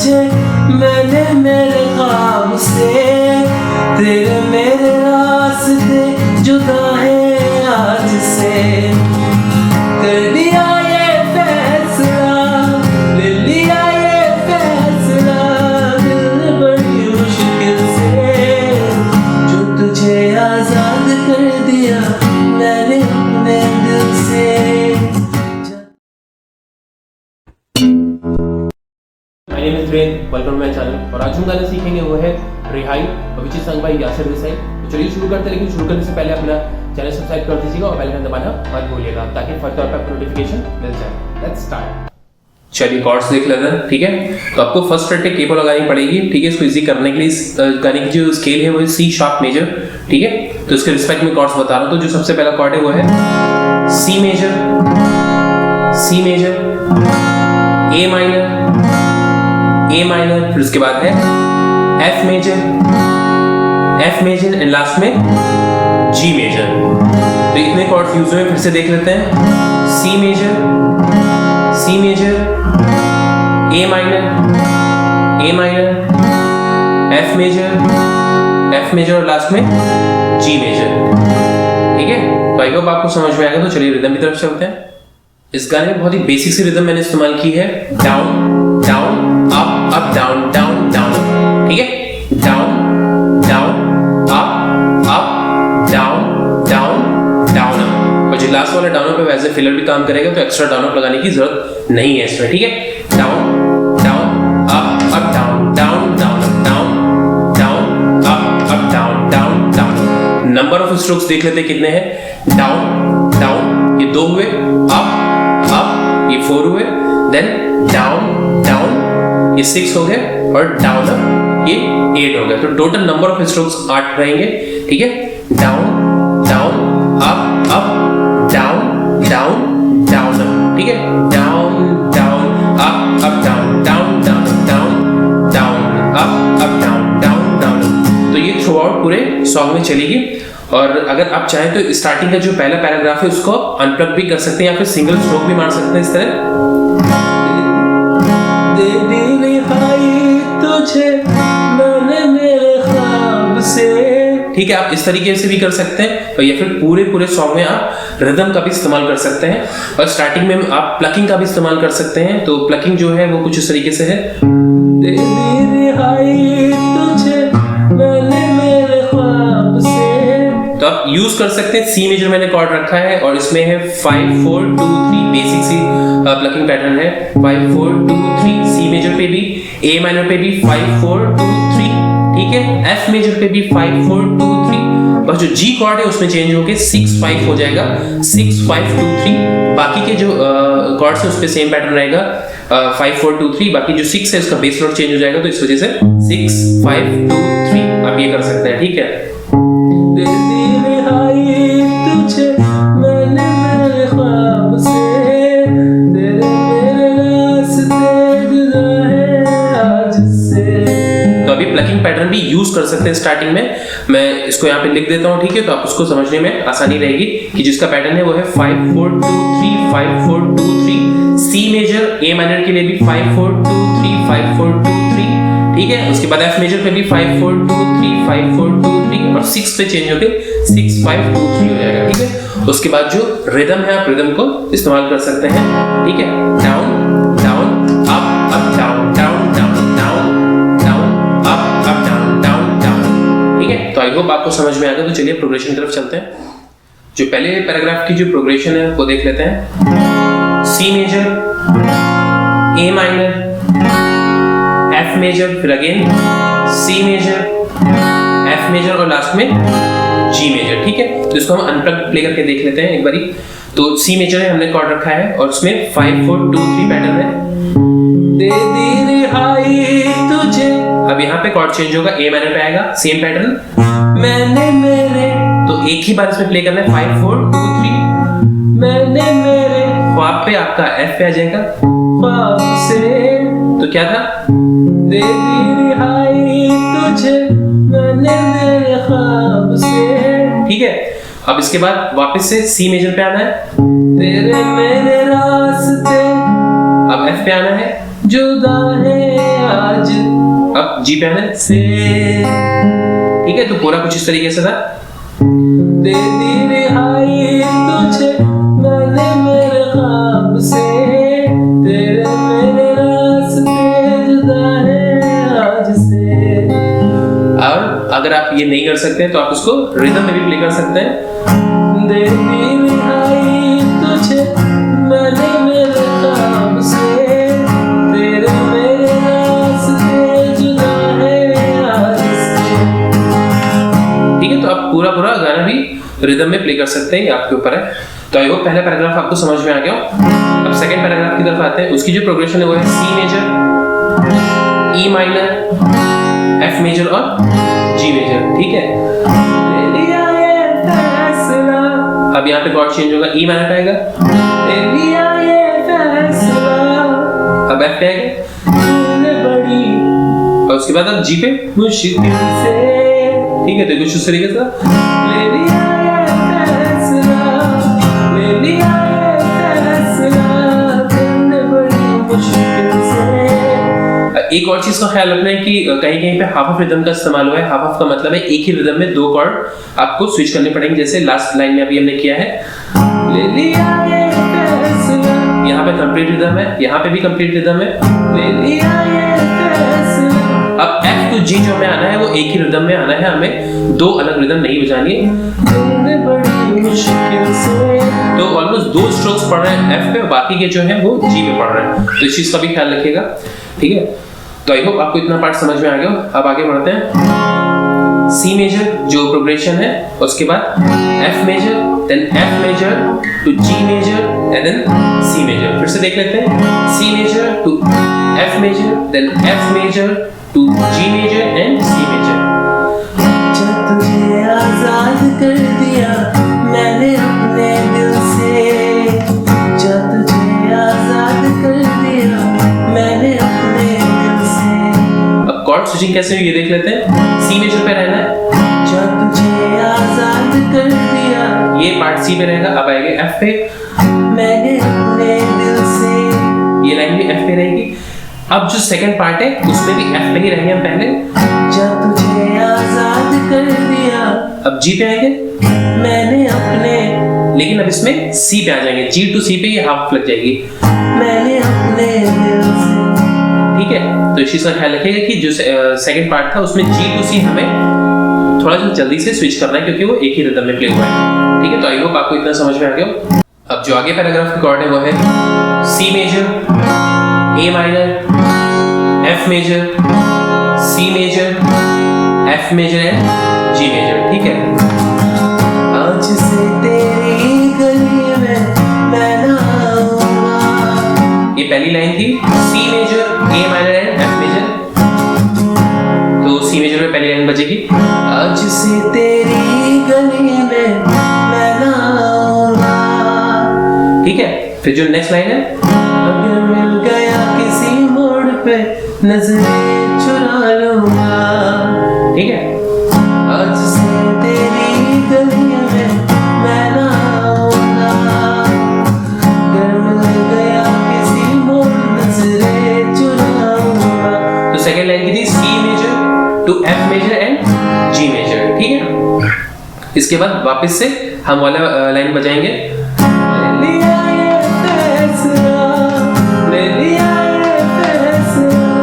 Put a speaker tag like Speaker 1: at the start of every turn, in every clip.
Speaker 1: तुझे मैंने मेरे ख्वाब से, तेरे मेरे रास्ते जुदा है आज से। कर दिया ये फैसला, ले लिया ये फैसला, दिल बड़ी मुश्किल से, जो तुझे आजाद कर दिया मैंने अपने दिल से।
Speaker 2: My name is Rain, welcome to my channel. और आज हम गाना सीखेंगे वो है Rihaai, which is song by Yasser Desai. तो चलिए शुरू करते हैं, लेकिन शुरू करने से पहले अपना चैनल सब्सक्राइब कर दीजिएगा और बेल आइकन दबाना मत भूलिएगा ताकि फर्दर पे आपको नोटिफिकेशन मिल जाए। Let's start. चलिए कॉर्ड्स देख लेते हैं, ठीक है। तो आपको फर्स्ट फ्रेट के लगानी पड़ेगी, ठीक है। इसको इजी करने के लिए इस गाने की जो स्केल है वो है सी शार्प मेजर, ठीक है। तो इसके रिस्पेक्ट में कॉर्ड्स बता रहा हूं। तो जो सबसे पहला कॉर्ड है वो है C major, C major, A minor, A minor, फिर उसके बाद है F major, F major and last में जी मेजर। तो इतने कॉर्ड्स यूज हुए, फिर से देख लेते हैं। C major, C major, A minor, A minor, F major, F major और लास्ट में जी मेजर, ठीक है। तो आई होप आपको समझ में आएगा। तो चलिए रिदम की तरफ चलते हैं। इस गाने में बहुत ही बेसिक सी रिदम मैंने इस्तेमाल की है, down down up up down down down, ठीक है। Down down up up down down down up. और जो लास्ट वाला डाउन अप है वैसे फिलर भी काम करेगा, तो एक्स्ट्रा डाउन अप लगाने की जरूरत नहीं है इसमें, ठीक है। Down down up up down down down down down up down down down. Number of strokes देख लेते हैं कितने हैं। डाउन डाउन ये 2 हुए, अप अप ये 4 हुए, देन डाउन डाउन ये 6 हो गए और डाउन अप ये 8 हो गए। तो टोटल नंबर ऑफ स्ट्रोक्स 8 रहेंगे, ठीक है। Down down up up down down down up, ठीक है। Down down up down down down down down up down down down. तो ये थ्रू आउट पूरे सॉन्ग में चलेगी। और अगर आप चाहें तो स्टार्टिंग का जो पहला पैराग्राफ है उसको अनप्लग भी कर सकते हैं या फिर सिंगल स्ट्रोक भी मार सकते हैं इस तरह।
Speaker 1: दे दी रिहाई तुझे मैंने मेरे ख्वाब से,
Speaker 2: ठीक है। आप इस तरीके से भी कर सकते हैं और या फिर पूरे सॉन्ग में आप रिदम का भी इस्तेमाल कर सकते हैं। और स्टार्टिंग में आप प्लकिंग का भी इस्तेमाल कर सकते हैं। तो प्लकिंग जो है वो कुछ इस तरीके से है।
Speaker 1: दे दी रिहाई तुझे मैंने मेरे ख्वाब से।
Speaker 2: तो आप यूज कर सकते हैं। सी मेजर मैंने कॉर्ड रखा है और इसमें है 5 4 2 3, बेसिक सी प्लकिंग पैटर्न है। 5 4 2 3 सी मेजर पे भी, ए माइनर पे भी 5 4 2 3, ठीक है। एफ मेजर पे भी 5 4 2 3। बस जो जी कॉर्ड है उसमें चेंज होके 6 5 हो जाएगा, 6 5 2 3। बाकी के जो कॉर्ड्स है उस पे सेम पैटर्न रहेगा, 5 4 2 3। बाकी जो 6 है उसका बेस नोट चेंज हो जाएगा, तो इस वजह से 6 5 2 3 आप ये कर सकते हैं, ठीक है।
Speaker 1: दे दी रिहाई तुझे मैंने मेरे ख्वाब से, तेरे मेरे रास्ते जुदा है आज से।
Speaker 2: तो अभी प्लकिंग पैटर्न भी यूज कर सकते हैं स्टार्टिंग में। मैं इसको यहाँ पे लिख देता हूँ, ठीक है। तो आप उसको समझने में आसानी रहेगी कि जिसका पैटर्न है वो है 5 4 2 3 5 4 2 3। सी मेजर ए माइनर के लिए भी 5 4 2 3 5 4 2 3, ठीक है। उसके बाद एफ मेजर पे भी 5 4 2 3 5 4 2 3 और 6 पे चेंज होके 6 5 2 3 हो जाएगा, ठीक है। उसके बाद जो रिदम है आप रिदम को इस्तेमाल कर सकते हैं, ठीक है। Down down up up down down down down down up down down down, ठीक है। तो आई होप आपको समझ में आ गया। तो चलिए प्रोग्रेशन की तरफ चलते हैं। जो पहले पैराग्राफ की जो प्रोग्रेशन है वो देख लेते हैं। C major, A minor, F major, फिर again C major, F major और लास्ट में जी मेजर, ठीक है। तो इसको हम अनप्लग प्ले करके देख लेते हैं एक बारी। तो सी मेजर है, हमने कॉर्ड रखा है और उसमें 5 4 2 3 पैटर्न है।
Speaker 1: दे दी रिहाई तुझे,
Speaker 2: अब यहाँ पे कॉर्ड चेंज होगा, ए माइनर पे आएगा, सेम पैटर्न।
Speaker 1: मैंने मेरे,
Speaker 2: तो एक ही बार इसमें प्ले करना है 5 4 2 3।
Speaker 1: मैंने मेरे
Speaker 2: ख्वाब पे आपका एफ पे आ जाएगा,
Speaker 1: ख्वाब से।
Speaker 2: तो क्या था?
Speaker 1: दे दी रिहाई तुझे मैंने मेरे ख्वाब से,
Speaker 2: ठीक है। अब इसके बाद वापस से सी मेजर पे आना है,
Speaker 1: तेरे मेरे रास्ते
Speaker 2: अब एफ पे आना है,
Speaker 1: जुदा है आज
Speaker 2: अब जी पे आना है,
Speaker 1: से।
Speaker 2: ठीक है। तो पूरा कुछ इस तरीके से था।
Speaker 1: दे दी रिहाई तुझे मैंने मेरे ख्वाब से, तेरे मेरे रास्ते जुदा है आज से।
Speaker 2: और अगर आप ये नहीं कर सकते हैं तो आप उसको रिदम में भी प्ले कर सकते हैं।
Speaker 1: दे दी रिहाई तुझे मैंने मेरे ख्वाब से, तेरे मेरे रास्ते जुदा है आज से।
Speaker 2: ठीक है। तो आप पूरा पूरा गाना भी रिदम में प्ले कर सकते हैं, ये आपके ऊपर है। तो आई होप पहला पैराग्राफ आपको समझ में आ गया हो। अब सेकंड पैराग्राफ की तरफ आते हैं। उसकी जो प्रोग्रेशन है वो है C major, E minor, F major और जी मेजर। ठीक है।
Speaker 1: ले लिया ये फैसला,
Speaker 2: अब यहाँ पे कॉर्ड चेंज होगा, ई माइनर पे आएगा,
Speaker 1: ले लिया ये फैसला,
Speaker 2: अब एफ पे आएगा
Speaker 1: तूने बड़ी
Speaker 2: और उसके बाद अब जी पे।
Speaker 1: मुश्किल से
Speaker 2: ठीक है। तो कुछ उस तरीके से
Speaker 1: ले लिया ये फैसला, ले लिया ये फैसला, तूने बड़ी मुश्किल से।
Speaker 2: एक और चीज का ख्याल रखना है कि कहीं कहीं पे हाफ ऑफ रिदम का इस्तेमाल हुआ है। हाफ ऑफ का मतलब है एक ही रिदम में दो कॉर्ड आपको स्विच करने पड़ेंगे, जैसे लास्ट लाइन में अभी हमने किया है।
Speaker 1: ले लिया ये फैसला,
Speaker 2: यहाँ पे कंप्लीट रिदम है, यहाँ पे भी कंप्लीट रिदम है।
Speaker 1: ले लिया ये फैसला,
Speaker 2: अब एफ टू जी जो हमें आना है वो एक ही रिदम में आना है, हमें दो अलग रिदम नहीं बजानी है।
Speaker 1: तूने बड़ी मुश्किल से।
Speaker 2: तो ऑलमोस्ट दो स्ट्रोक्स पढ़ रहे हैं एफ पे, बाकी के जो है वो जी पे पढ़ रहे हैं। तो इस चीज का भी ख्याल रखिएगा। ठीक है। तो आई होप आपको इतना पार्ट समझ में आ गया हो। अब आगे बढ़ते हैं। सी मेजर जो प्रोग्रेशन है, उसके बाद F major, then F major to G major and then C major. फिर से देख लेते हैं। C major to F major, then F major to G major and C major.
Speaker 1: जब तुझे आजाद कर दिया मैंने अपने दिल से, जब तुझे आजाद कर दिया मैंने अपने दिल से।
Speaker 2: अब कॉर्ड स्विचिंग कैसे हुई ये देख लेते हैं। सी मेजर पे रहना है,
Speaker 1: जब तुझे आजाद कर दिया
Speaker 2: ये पार्ट सी पे रहेगा। अब आएगा एफ पे,
Speaker 1: मैंने अपने दिल से।
Speaker 2: ये लाइन भी एफ पे रहेगी। अब जो सेकंड पार्ट है उसमें भी एफ पे ही रहेंगे हम पहले।
Speaker 1: जब तुझे आजाद कर दिया
Speaker 2: अब जी पे आएंगे,
Speaker 1: मैंने अपने,
Speaker 2: लेकिन अब इसमें सी पे आ जाएंगे। जी टू सी पे ये हाफ लग जाएगी।
Speaker 1: मैंने अपने दिल से।
Speaker 2: ठीक है। तो इस चीज का ख्याल रखिएगा कि जो सेकंड पार्ट था उसमें जी टू सी हमें थोड़ा सा जल्दी से स्विच करना है, क्योंकि वो एक ही रिदम में प्ले हुआ है। ठीक है। तो आई होप आपको इतना समझ में आ गया। अब जो आगे पैराग्राफ की कॉर्ड है वो है C major, A minor, F major, C major, F major and G major. ठीक है।
Speaker 1: आज से तेरी गली में मैं ना आऊंगा।
Speaker 2: ये पहली लाइन थी, C major, A minor and F major. तो सी मेजर में पहली लाइन बजेगी।
Speaker 1: आज से तेरी गली में मैं ना आऊंगा।
Speaker 2: ठीक है। फिर जो नेक्स्ट लाइन है,
Speaker 1: अगर मिल गया किसी मोड़ पे नजरें चुरा लूंगा।
Speaker 2: ठीक है।
Speaker 1: आज से तेरी गली में मैं ना आऊंगा। अगर मिल गया किसी मोड़ नजरें चुराऊंगा।
Speaker 2: तो सेकंड लाइन की थी C major to F major and G major. ठीक है। इसके बाद वापस से हम वाला लाइन बजाएंगे।
Speaker 1: ले लिया ये फैसला, ले लिया ये फैसला,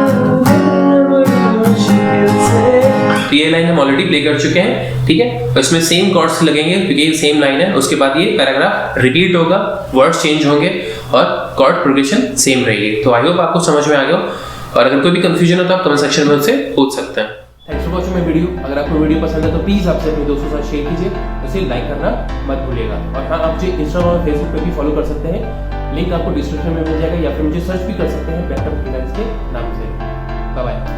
Speaker 1: बड़ी मुश्किल से।
Speaker 2: तो ये लाइन हम ऑलरेडी प्ले कर चुके हैं। ठीक है। और इसमें सेम कॉर्ड्स लगेंगे क्योंकि ये सेम लाइन है। उसके बाद ये पैराग्राफ रिपीट होगा, वर्ड्स चेंज होंगे और कॉर्ड प्रोग्रेशन सेम रहेगी। तो आई होप आपको समझ में आ गया। और अगर कोई भी कंफ्यूजन हो तो आप कमेंट सेक्शन में उससे पूछ सकते हैं। Thanks for watching my video. अगर आपको वीडियो पसंद है तो प्लीज आपसे अपने दोस्तों के साथ शेयर कीजिए, उसे लाइक करना मत भूलिएगा। और हाँ, आप मुझे इंस्टाग्राम और फेसबुक पे भी फॉलो कर सकते हैं। लिंक आपको डिस्क्रिप्शन में मिल जाएगा, या फिर मुझे सर्च भी कर सकते हैं बेटर फ्रीलांस के नाम से। Bye bye.